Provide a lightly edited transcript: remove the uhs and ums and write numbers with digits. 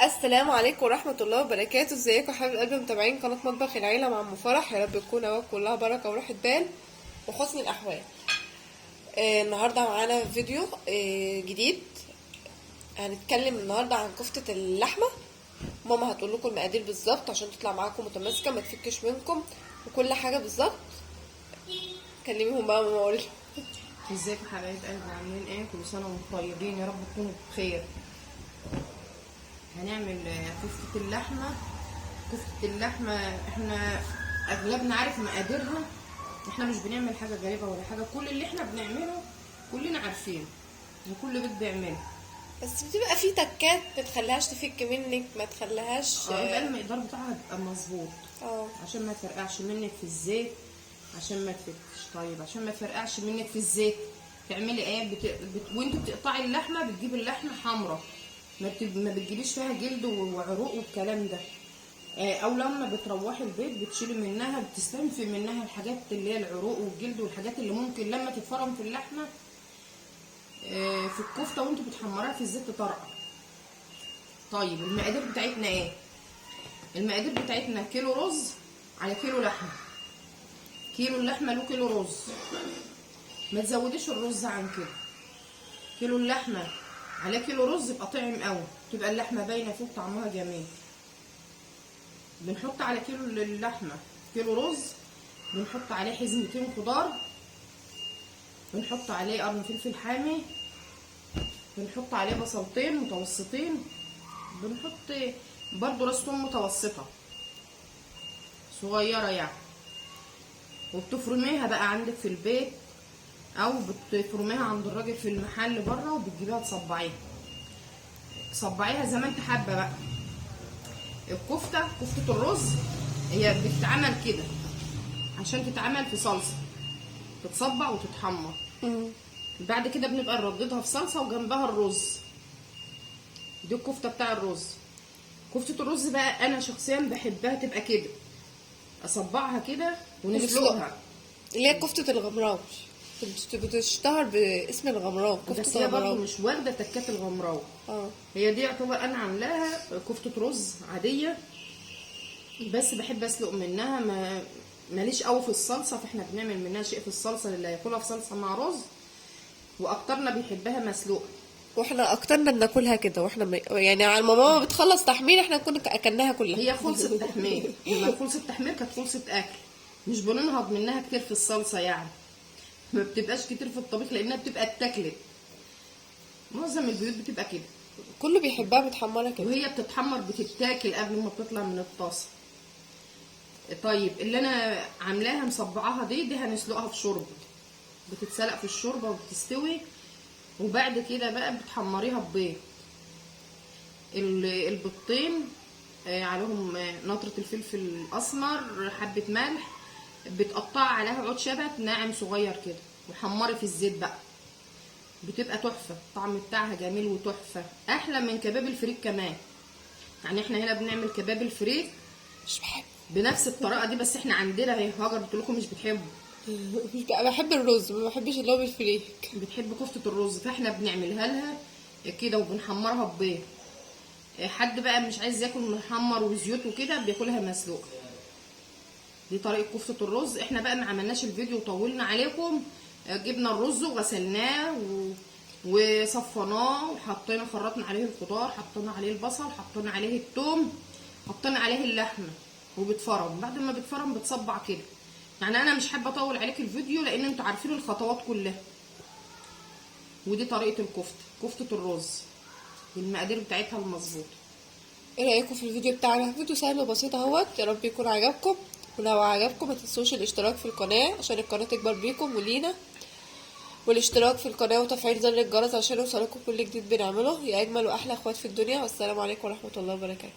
السلام عليكم ورحمة الله وبركاته. ازيكم يا حبايب قلبي متابعين قناة مطبخ العيلة مع ام فرح؟ يا رب تكون اوقات كلها بركة وراحة بال وحسن الاحوال. النهاردة معانا فيديو جديد. هنتكلم النهاردة عن كفتة اللحمة. ماما هتقول لكم المقادير بالظبط عشان تطلع معاكم متماسكة ما تفكش منكم وكل حاجة بالظبط. كلميهم بقى ماما قولي. ازيكم حبايب قلبي، عاملين ايه؟ كل سنه وانتم طيبين، يا رب تكونوا بخير. هنعمل كفتة اللحمة. كفتة اللحمة احنا اغلبنا عارف مقاديرها، احنا مش بنعمل حاجة غريبة ولا حاجة، كل اللي احنا بنعمله كلنا عارفينه وكل بيت بيعمله، بس بتبقى في تكات ما تخليهاش تفك منك، ما تخليهاش يبقى المقدار بتاعها يبقى مظبوط اه عشان ما تفرقعش منك في الزيت، عشان ما تفتش. طيب عشان ما تفرقعش منك في الزيت تعملي ايه؟ وانت بتقطعي اللحمه بتجيبي اللحمه حمراء، ما بتجيبيش فيها جلد وعروق والكلام ده. او لما بتروحي البيت بتشيلي منها، بتستنفي منها الحاجات اللي هي العروق والجلد والحاجات اللي ممكن لما تتفرم في اللحمه في الكفته وانت بتحمريها في الزيت تطرقع. طيب المقادير بتاعتنا ايه؟ المقادير بتاعتنا كيلو رز على كيلو لحمه. كيلو اللحمه له كيلو رز، ما تزوديش الرز عن كده. كيلو اللحمه على كيلو رز يبقى طعم قوي، تبقى اللحمه باينه فيه طعمها جميل. بنحط على كيلو اللحمه كيلو رز، بنحط عليه حزمتين خضار، بنحط عليه قرن فلفل حامي، بنحط عليه بصلتين متوسطين، بنحط برضو راس توم متوسطه صغيره يعني. وبتفرميها بقى عندك في البيت او بتفرميها عند الراجل في المحل بره وبتجيبيها تصبعيها زي ما انت حابه بقى. كفته الرز هي بتتعمل كده عشان تتعمل في صلصه، تتصبع وتتحمر. بعد كده بنبقى نرددها في صلصه وجنبها الرز. دي الكفته بتاع الرز. كفته الرز بقى انا شخصيا بحبها تبقى كده، اصبعها كده ونسلقها، اللي هي كفتة الغمراوي، بتشتهر باسم الغمراوي، بس كفتة هي برضو الغمراوي. مش واخده تكات الغمراوي. اه هي دي يعتبر انا عاملاها كفته رز عاديه، بس بحب اسلق منها، ماليش قوي في الصلصه، فاحنا بنعمل منها شيء في الصلصه اللي هياكلها في صلصه مع رز، واكترنا بيحبها مسلوقه. واحنا اكترنا بناكلها كده، واحنا يعني على ما ماما بتخلص تحمير احنا نكون اكلناها كلها. هي خلصة تحمير، لما خلصة تحمير كانت خلصة اكل، مش بننهض منها كتير في الصلصه يعني، ما بتبقاش كتير في الطبيخ لانها بتبقى اتاكلت. معظم البيوت بتبقى كده، كله بيحبها متحمرة كده. وهي بتتحمر بتتاكل قبل ما بتطلع من الطاسه. طيب اللي انا عاملاها مصبعاها دي هنسلقها في شوربه، بتتسلق في الشوربه وبتستوي، وبعد كده بقى بتحمريها ببيض. البيضتين عليهم نطرة الفلفل الاسمر، حبه ملح، بتقطعي عليها عود شبت ناعم صغير كده وحمري في الزيت بقى، بتبقى تحفه، الطعم بتاعها جميل وتحفه، احلى من كباب الفريك كمان. يعني احنا هنا بنعمل كباب الفريك مش بحب بنفس الطريقه دي، بس احنا عندنا هي هاجر بتقولكم مش بتحبه، مش بحب الرز، ما بحبش اللي هو بالفريك. بتحب كفته الرز، فاحنا بنعملها لها كده وبنحمرها ببيض. حد بقى مش عايز ياكل محمر وزيوت وكده بياكلها مسلوقه. دي طريقه كفته الرز. احنا بقى ما عملناش الفيديو وطولنا عليكم، جبنا الرز وغسلناه وصفناه وحطينا، خرطنا عليه الخضار، حطينا عليه البصل، حطينا عليه الثوم، حطينا عليه اللحمه، وبتفرم. بعد ما بتفرم بتصبع كده. يعني انا مش حابه اطول عليك الفيديو لان انتوا عارفين الخطوات كلها. ودي طريقه كفته الرز بالمقادير بتاعتها المظبوطه. ايه رايكم في الفيديو بتاعنا؟ فيديو سهل وبسيط اهوت، يا رب يكون عجبكم. ولو عجبكم ما تنسوش الاشتراك في القناه عشان القناه تكبر بيكم ولينا، والاشتراك في القناه وتفعيل زر الجرس عشان يوصلكم كل جديد بنعمله. يا اجمل واحلى اخوات في الدنيا، والسلام عليكم ورحمه الله وبركاته.